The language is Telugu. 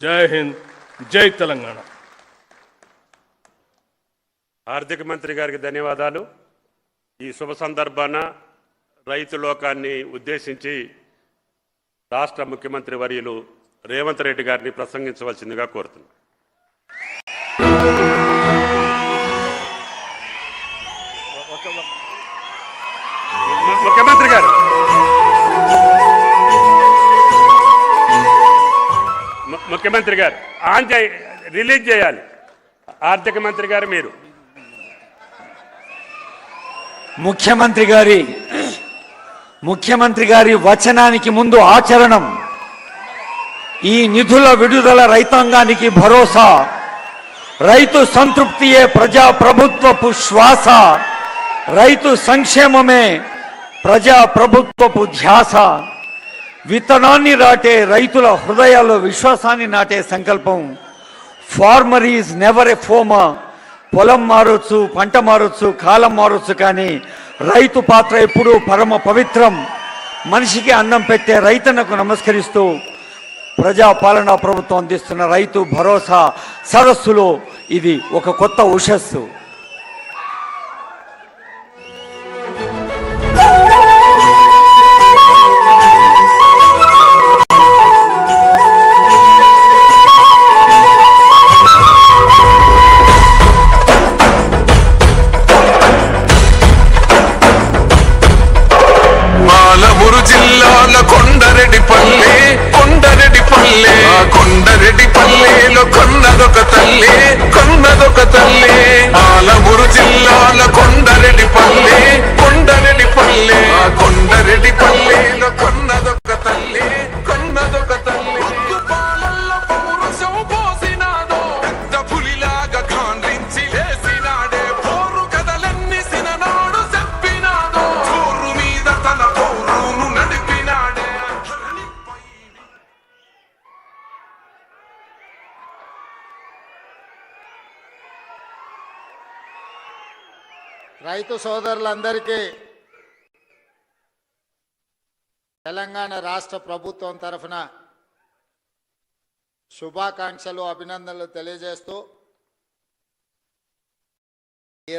జై హింద్, జై తెలంగాణ. ఆర్థిక మంత్రి గారికి ధన్యవాదాలు. ఈ శుభ సందర్భాన రైతు లోకాన్ని ఉద్దేశించి రాష్ట్ర ముఖ్యమంత్రి వర్యులు రేవంత్ రెడ్డి గారిని ప్రసంగించవలసిందిగా కోరుతున్నాను. ముఖ్యమంత్రి గారు ఆన్ రిలీజ్ చేయాలి. ఆర్థిక మంత్రి గారు మీరు ముఖ్యమంత్రి గారి వచనానికి ముందు ఆచరణం. ఈ నిధుల విడుదల రైతాంగానికి భరోసా, రైతు సంతృప్తియే ప్రజా ప్రభుత్వపు శ్వాస, రైతు సంక్షేమమే ప్రజా ప్రభుత్వపు ధ్యాస. విత్తనాన్ని నాటే రైతుల హృదయాల్లో విశ్వాసాన్ని నాటే సంకల్పం. Farmer is never a former. పొలం మారొచ్చు, పంట మారొచ్చు, కాలం మారొచ్చు, కానీ రైతు పాత్ర ఎప్పుడూ పరమ పవిత్రం. మనిషికి అన్నం పెట్టే రైతన్నకు నమస్కరిస్తూ ప్రజాపాలనా ప్రభుత్వం అందిస్తున్న రైతు భరోసా సదస్సులో ఇది ఒక కొత్త ఉషస్సు. జిల్లాల కొండరెడ్డిపల్లెలో కొన్నదొక తల్లి ఆలమూరు జిల్లాల కొండరెడ్డిపల్లెలో కొన్నదొక తల్లి పాలల్ల పౌరుషం పోసినాదో, పెద్ద పులిలాగా కాండ్రించి లేసినాడే, పోరు కథలన్నీ సిననాడు చెప్పినాదో, చోరు మీద తన పౌరును నడిపినాడే. రైతు సోదరులందరికీ తెలంగాణ రాష్ట్ర ప్రభుత్వం తరఫున శుభాకాంక్షలు, అభినందనలు తెలియజేస్తూ